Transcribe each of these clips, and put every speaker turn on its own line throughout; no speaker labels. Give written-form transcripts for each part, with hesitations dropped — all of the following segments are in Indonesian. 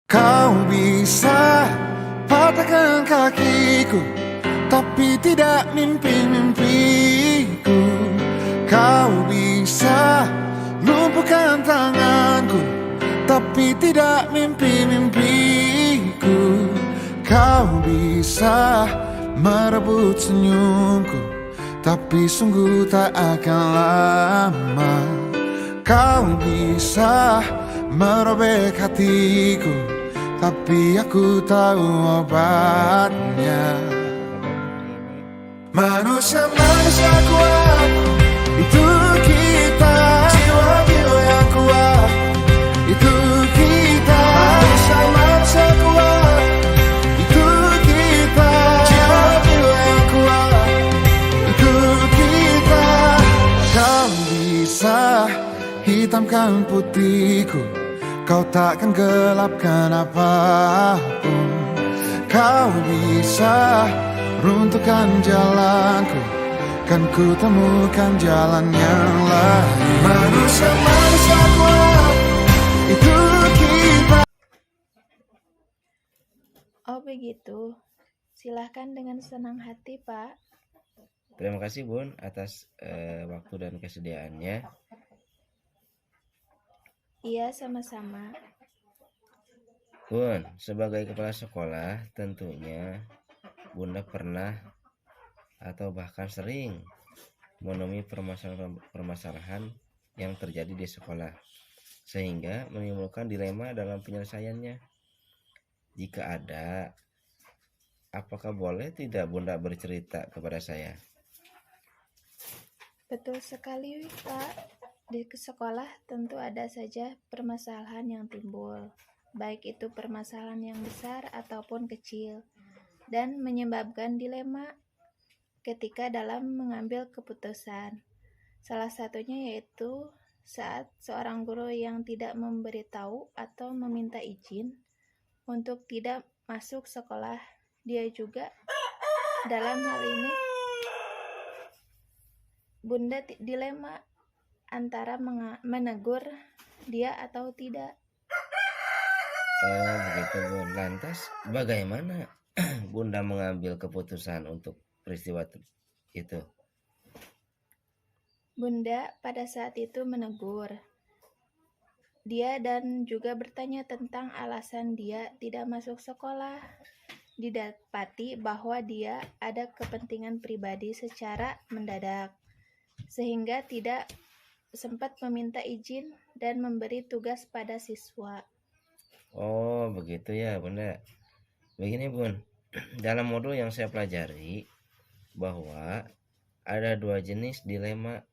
Kau bisa patahkan kakiku, tapi tidak mimpi-mimpiku. Kau bisa lumpuhkan tanganku, tapi tidak mimpi-mimpiku. Kau bisa merebut senyumku, tapi sungguh tak akan lama. Kau bisa merobek hatiku, tapi aku tahu obatnya. Manusia-manusia kuat, itu kita. Jiwa-jiwa yang kuat, itu kita. Manusia-manusia kuat, itu kita. Jiwa-jiwa yang kuat, itu kita. Kau bisa hitamkan putihku, kau takkan gelapkan apapun. Kau bisa runtuhkan jalanku, kan ku temukan jalan yang lain. Manusia-manusia kuat, itu kita.
Oh begitu, silahkan dengan senang hati Pak.
Terima kasih Bun atas waktu dan kesediaannya.
Iya sama-sama.
Bun, sebagai kepala sekolah tentunya Bunda pernah atau bahkan sering menemui permasalahan yang terjadi di sekolah, sehingga menimbulkan dilema dalam penyelesaiannya. Jika ada, apakah boleh tidak Bunda bercerita kepada saya?
Betul sekali Pak, di sekolah tentu ada saja permasalahan yang timbul, baik itu permasalahan yang besar ataupun kecil, dan menyebabkan dilema ketika dalam mengambil keputusan. Salah satunya yaitu saat seorang guru yang tidak memberitahu atau meminta izin untuk tidak masuk sekolah. Dia juga dalam hal ini Bunda dilema antara menegur dia atau tidak.
Oh begitu Bun. Lantas bagaimana Bunda mengambil keputusan untuk peristiwa itu?
Bunda pada saat itu menegur dia dan juga bertanya tentang alasan dia tidak masuk sekolah. Didapati bahwa dia ada kepentingan pribadi secara mendadak, sehingga tidak sempat meminta izin dan memberi tugas pada siswa.
Oh begitu ya Bunda. Begini Bun, dalam modul yang saya pelajari bahwa ada dua jenis dilema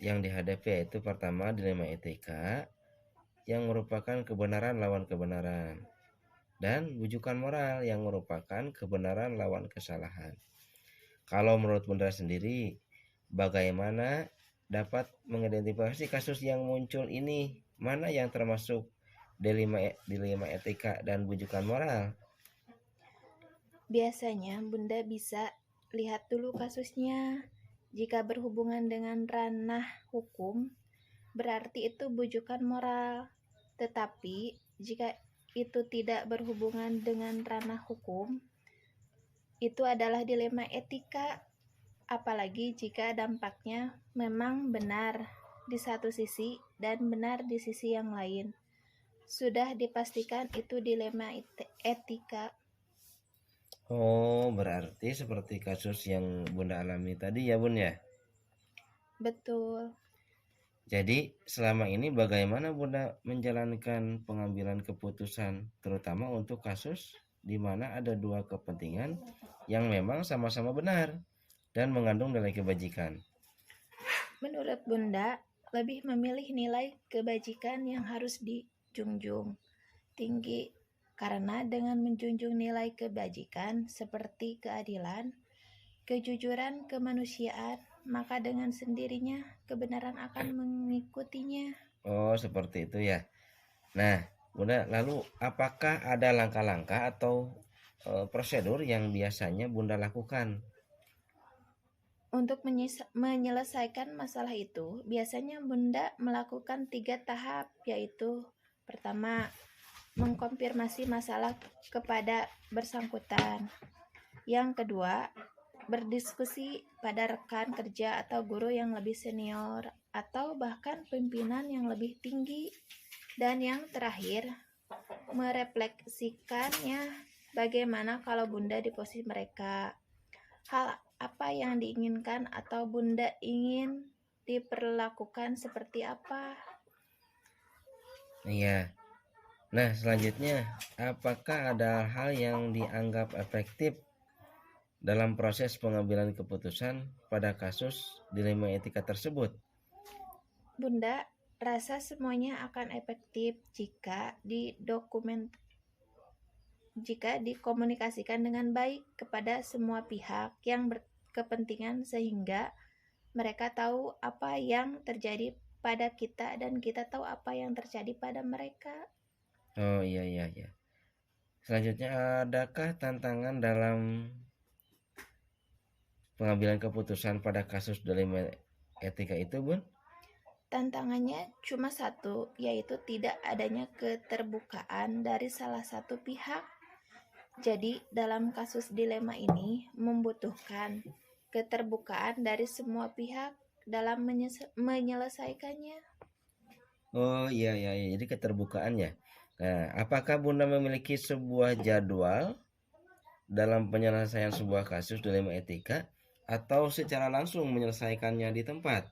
yang dihadapi, yaitu pertama dilema etika yang merupakan kebenaran lawan kebenaran, dan bujukan moral yang merupakan kebenaran lawan kesalahan. Kalau menurut Bunda sendiri, bagaimana dapat mengidentifikasi kasus yang muncul ini? Mana yang termasuk dilema etika dan bujukan moral?
Biasanya Bunda bisa lihat dulu kasusnya. Jika berhubungan dengan ranah hukum, berarti itu bujukan moral. Tetapi jika itu tidak berhubungan dengan ranah hukum, itu adalah dilema etika. Apalagi jika dampaknya memang benar di satu sisi dan benar di sisi yang lain. Sudah dipastikan itu dilema etika.
Oh, berarti seperti kasus yang Bunda alami tadi ya Bun ya?
Betul.
Jadi selama ini bagaimana Bunda menjalankan pengambilan keputusan, terutama untuk kasus di mana ada dua kepentingan yang memang sama-sama benar dan mengandung nilai kebajikan?
Menurut Bunda, lebih memilih nilai kebajikan yang harus dijunjung tinggi, karena dengan menjunjung nilai kebajikan seperti keadilan, kejujuran, kemanusiaan, maka dengan sendirinya kebenaran akan mengikutinya.
Oh, seperti itu ya. Nah, Bunda, lalu apakah ada langkah-langkah atau prosedur yang biasanya Bunda lakukan?
Untuk menyelesaikan masalah itu, biasanya Bunda melakukan 3 tahap, yaitu pertama, mengkonfirmasi masalah kepada bersangkutan. Yang kedua, berdiskusi pada rekan kerja atau guru yang lebih senior atau bahkan pimpinan yang lebih tinggi. Dan yang terakhir, merefleksikannya bagaimana kalau Bunda di posisi mereka. Hal apa yang diinginkan atau Bunda ingin diperlakukan seperti apa?
Iya. Nah, selanjutnya, apakah ada hal yang dianggap efektif dalam proses pengambilan keputusan pada kasus dilema etika tersebut?
Bunda rasa semuanya akan efektif jika dikomunikasikan dengan baik kepada semua pihak yang berkepentingan sehingga mereka tahu apa yang terjadi pada kita dan kita tahu apa yang terjadi pada mereka.
Oh iya. Selanjutnya, adakah tantangan dalam pengambilan keputusan pada kasus dilema etika itu, Bun?
Tantangannya cuma satu, yaitu tidak adanya keterbukaan dari salah satu pihak. Jadi, dalam kasus dilema ini membutuhkan keterbukaan dari semua pihak dalam menyelesaikannya.
Oh iya. Jadi keterbukaan ya. Nah, apakah Bunda memiliki sebuah jadwal dalam penyelesaian sebuah kasus dilema etika atau secara langsung menyelesaikannya di tempat?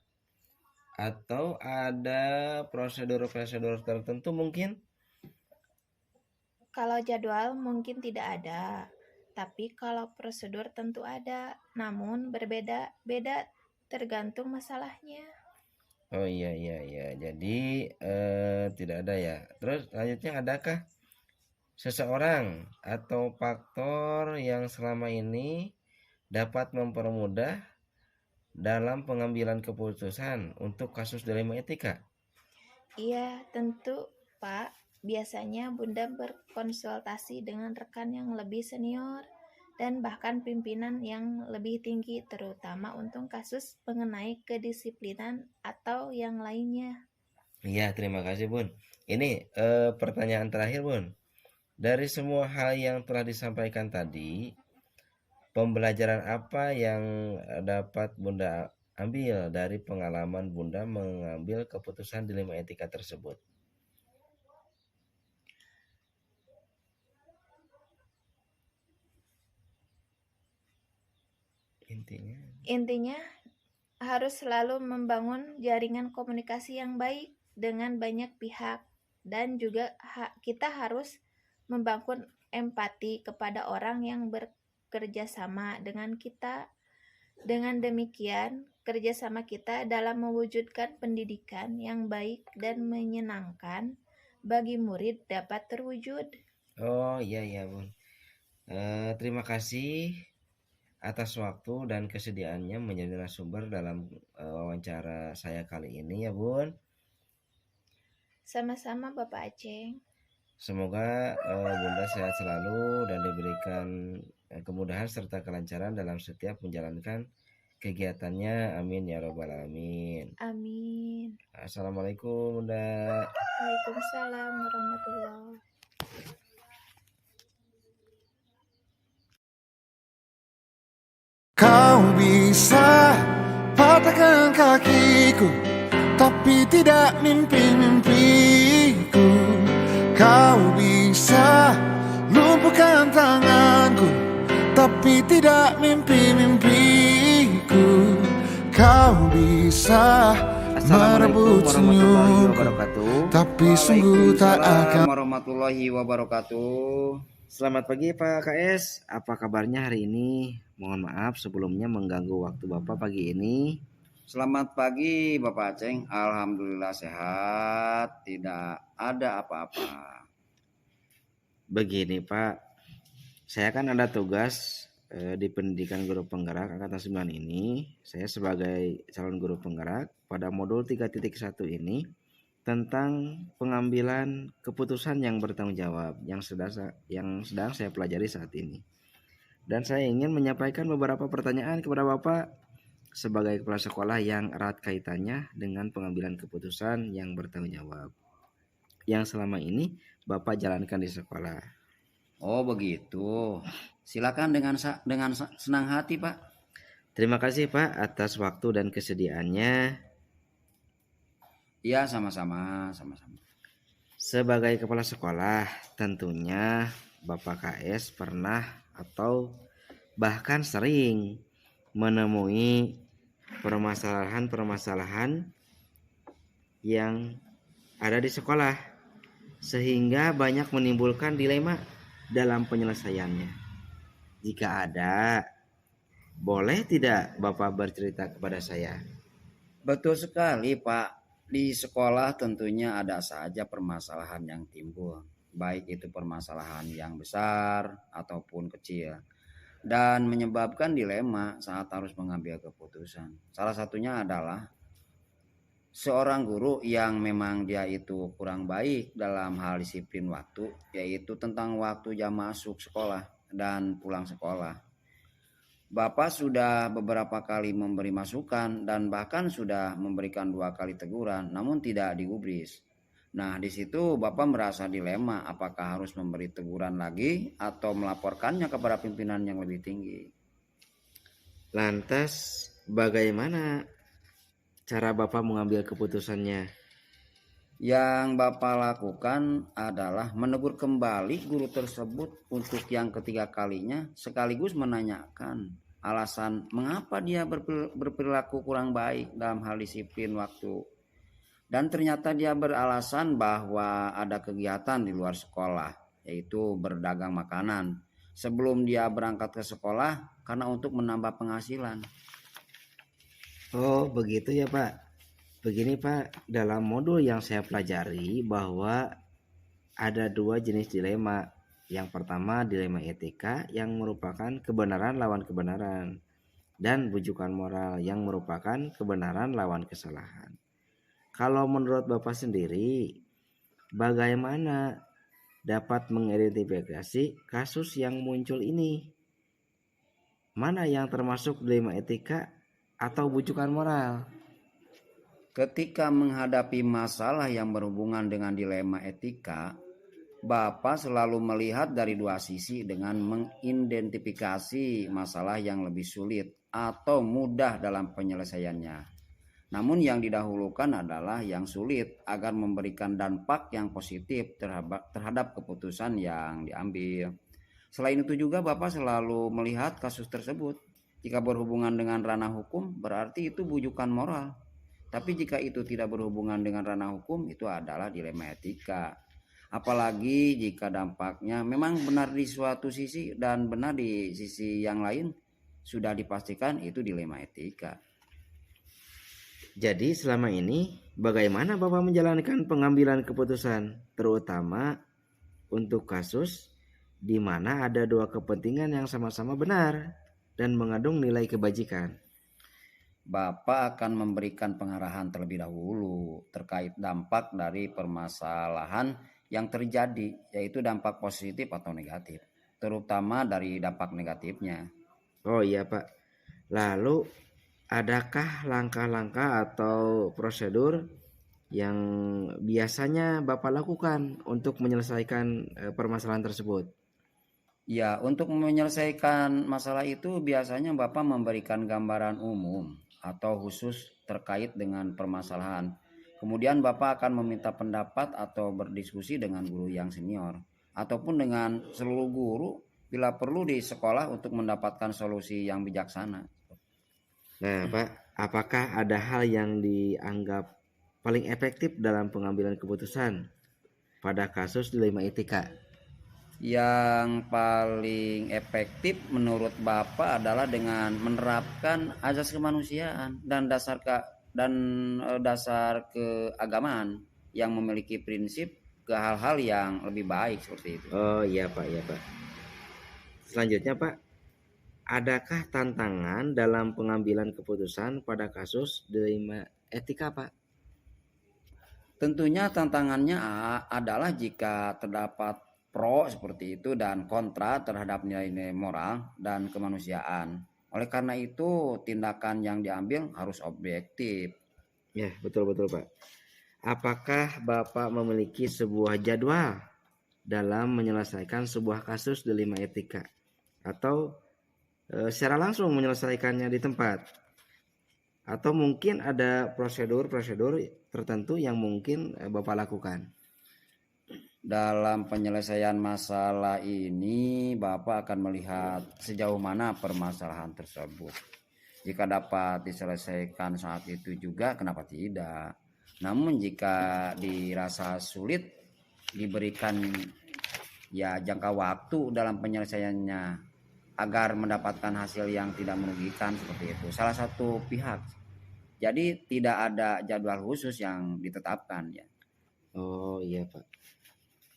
Atau ada prosedur-prosedur tertentu mungkin?
Kalau jadwal mungkin tidak ada, tapi kalau prosedur tentu ada, namun berbeda-beda tergantung masalahnya.
Oh iya. Jadi tidak ada ya. Terus selanjutnya, adakah seseorang atau faktor yang selama ini dapat mempermudah dalam pengambilan keputusan untuk kasus dilema etika?
Iya, tentu, Pak. Biasanya Bunda berkonsultasi dengan rekan yang lebih senior dan bahkan pimpinan yang lebih tinggi, terutama untuk kasus mengenai kedisiplinan atau yang lainnya.
Iya, terima kasih, Bun. Ini pertanyaan terakhir, Bun. Dari semua hal yang telah disampaikan tadi, pembelajaran apa yang dapat Bunda ambil dari pengalaman Bunda mengambil keputusan dilema etika tersebut?
Intinya, harus selalu membangun jaringan komunikasi yang baik dengan banyak pihak dan juga kita harus membangun empati kepada orang yang bekerja sama dengan kita. Dengan demikian, kerjasama kita dalam mewujudkan pendidikan yang baik dan menyenangkan bagi murid dapat terwujud.
Oh iya, Bun. Terima kasih atas waktu dan kesediaannya menjadi narasumber dalam wawancara saya kali ini ya, Bun.
Sama-sama Bapak Aceng.
Semoga Bunda sehat selalu dan diberikan kemudahan serta kelancaran dalam setiap menjalankan kegiatannya. Amin ya robbal alamin.
Amin.
Assalamualaikum, Bunda.
Waalaikumsalam warahmatullahi.
Kau bisa patahkan kakiku, tapi tidak mimpi-mimpiku. Kau bisa lumpuhkan tanganku, tapi tidak mimpi-mimpiku. Kau bisa merebut senyumku, tapi sungguh tak akan.
Warahmatullahi wabarakatuh.
Selamat pagi Pak KS, apa kabarnya hari ini? Mohon maaf sebelumnya mengganggu waktu Bapak pagi ini.
Selamat pagi Bapak Aceng. Alhamdulillah sehat, tidak ada apa-apa.
Begini Pak, saya kan ada tugas di pendidikan guru penggerak angkatan 9 ini. Saya sebagai calon guru penggerak pada modul 3.1 ini tentang pengambilan keputusan yang bertanggung jawab yang sedang saya pelajari saat ini. Dan saya ingin menyampaikan beberapa pertanyaan kepada Bapak sebagai kepala sekolah yang erat kaitannya dengan pengambilan keputusan yang bertanggung jawab. yang selama ini Bapak jalankan di sekolah.
Oh begitu. Silakan dengan senang hati Pak.
Terima kasih Pak atas waktu dan kesediaannya.
Iya sama-sama, sama-sama.
Sebagai kepala sekolah, tentunya Bapak KS pernah atau bahkan sering menemui permasalahan-permasalahan yang ada di sekolah sehingga banyak menimbulkan dilema dalam penyelesaiannya. Jika ada, boleh tidak Bapak bercerita kepada saya?
Betul sekali Pak. Di sekolah tentunya ada saja permasalahan yang timbul. Baik itu permasalahan yang besar ataupun kecil. Dan menyebabkan dilema saat harus mengambil keputusan. Salah satunya adalah seorang guru yang memang dia itu kurang baik dalam hal disiplin waktu, yaitu tentang waktu jam masuk sekolah dan pulang sekolah. Bapak sudah beberapa kali memberi masukan dan bahkan sudah memberikan 2 kali teguran, namun tidak digubris. Nah, di situ Bapak merasa dilema apakah harus memberi teguran lagi atau melaporkannya kepada pimpinan yang lebih tinggi.
Lantas, bagaimana cara Bapak mengambil keputusannya?
Yang Bapak lakukan adalah menegur kembali guru tersebut untuk yang ketiga kalinya, sekaligus menanyakan alasan mengapa dia berperilaku kurang baik dalam hal disiplin waktu. Dan ternyata dia beralasan bahwa ada kegiatan di luar sekolah, yaitu berdagang makanan sebelum dia berangkat ke sekolah karena untuk menambah penghasilan.
Oh, begitu ya Pak. Begini Pak, dalam modul yang saya pelajari bahwa ada 2 jenis dilema. Yang pertama dilema etika yang merupakan kebenaran lawan kebenaran, dan bujukan moral yang merupakan kebenaran lawan kesalahan. Kalau menurut Bapak sendiri, bagaimana dapat mengidentifikasi kasus yang muncul ini? Mana yang termasuk dilema etika atau bujukan moral?
Ketika menghadapi masalah yang berhubungan dengan dilema etika, Bapak selalu melihat dari 2 sisi dengan mengidentifikasi masalah yang lebih sulit atau mudah dalam penyelesaiannya. Namun yang didahulukan adalah yang sulit agar memberikan dampak yang positif terhadap keputusan yang diambil. Selain itu juga Bapak selalu melihat kasus tersebut. Jika berhubungan dengan ranah hukum berarti itu bujukan moral. Tapi jika itu tidak berhubungan dengan ranah hukum, itu adalah dilema etika. Apalagi jika dampaknya memang benar di suatu sisi dan benar di sisi yang lain, sudah dipastikan itu dilema etika.
Jadi selama ini bagaimana Bapak menjalankan pengambilan keputusan, terutama untuk kasus di mana ada 2 kepentingan yang sama-sama benar dan mengandung nilai kebajikan?
Bapak akan memberikan pengarahan terlebih dahulu terkait dampak dari permasalahan yang terjadi, yaitu dampak positif atau negatif, terutama dari dampak negatifnya.
Oh iya Pak. Lalu adakah langkah-langkah atau prosedur yang biasanya Bapak lakukan untuk menyelesaikan permasalahan tersebut?
Ya, untuk menyelesaikan masalah itu biasanya Bapak memberikan gambaran umum atau khusus terkait dengan permasalahan. Kemudian Bapak akan meminta pendapat atau berdiskusi dengan guru yang senior ataupun dengan seluruh guru bila perlu di sekolah untuk mendapatkan solusi yang bijaksana.
Nah Pak, apakah ada hal yang dianggap paling efektif dalam pengambilan keputusan pada kasus dilema etika?
Yang paling efektif menurut Bapak adalah dengan menerapkan azas kemanusiaan dan dasar keagamaan yang memiliki prinsip ke hal-hal yang lebih baik seperti itu.
Oh iya Pak, iya Pak. Selanjutnya Pak, adakah tantangan dalam pengambilan keputusan pada kasus dilema etika Pak?
Tentunya tantangannya adalah jika terdapat pro seperti itu dan kontra terhadap nilai-nilai moral dan kemanusiaan. Oleh karena itu tindakan yang diambil harus objektif.
Ya betul Pak. apakah Bapak memiliki sebuah jadwal dalam menyelesaikan sebuah kasus dilema etika atau secara langsung menyelesaikannya di tempat, atau mungkin ada prosedur-prosedur tertentu yang mungkin Bapak lakukan?
Dalam penyelesaian masalah ini, Bapak akan melihat sejauh mana permasalahan tersebut. Jika dapat diselesaikan saat itu juga, kenapa tidak? Namun jika dirasa sulit, diberikan ya jangka waktu dalam penyelesaiannya agar mendapatkan hasil yang tidak merugikan seperti itu. Salah satu pihak. Jadi tidak ada jadwal khusus yang ditetapkan ya.
Oh iya Pak.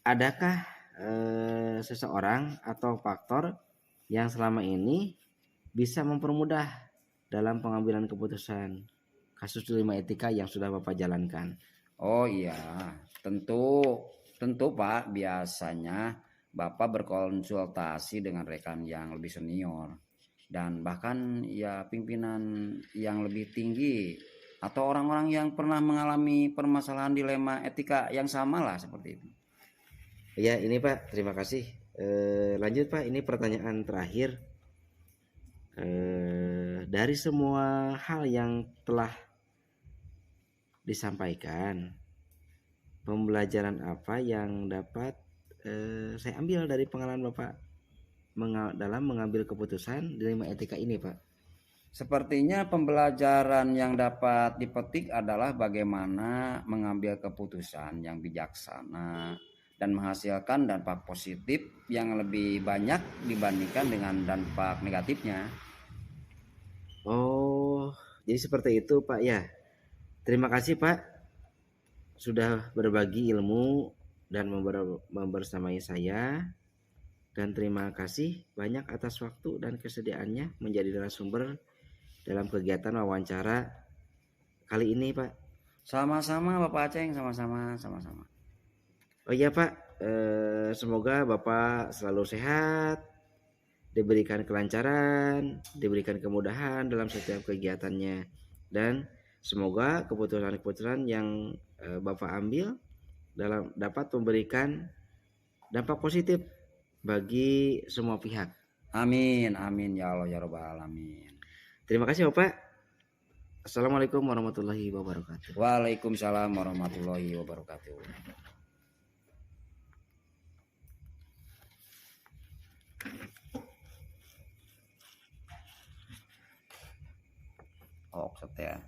Adakah seseorang atau faktor yang selama ini bisa mempermudah dalam pengambilan keputusan kasus dilema etika yang sudah Bapak jalankan?
Oh iya, tentu Pak, biasanya Bapak berkonsultasi dengan rekan yang lebih senior dan bahkan ya pimpinan yang lebih tinggi atau orang-orang yang pernah mengalami permasalahan dilema etika yang sama lah seperti itu.
Ya ini Pak, terima kasih. Lanjut Pak, ini pertanyaan terakhir. Dari semua hal yang telah disampaikan, pembelajaran apa yang dapat saya ambil dari pengalaman Bapak dalam mengambil keputusan dilema etika ini Pak?
Sepertinya pembelajaran yang dapat dipetik adalah bagaimana mengambil keputusan yang bijaksana dan menghasilkan dampak positif yang lebih banyak dibandingkan dengan dampak negatifnya.
Oh, jadi seperti itu Pak ya. Terima kasih Pak sudah berbagi ilmu dan membersamai saya, dan terima kasih banyak atas waktu dan kesediaannya menjadi narasumber dalam kegiatan wawancara kali ini Pak.
Sama-sama Bapak Aceng, sama-sama.
Oh iya Pak, semoga Bapak selalu sehat, diberikan kelancaran, diberikan kemudahan dalam setiap kegiatannya, dan semoga keputusan-keputusan yang Bapak ambil dapat memberikan dampak positif bagi semua pihak.
Amin ya Allah ya Rabbal alamin.
Terima kasih Bapak. Assalamualaikum warahmatullahi wabarakatuh.
Waalaikumsalam warahmatullahi wabarakatuh. Oh, setia.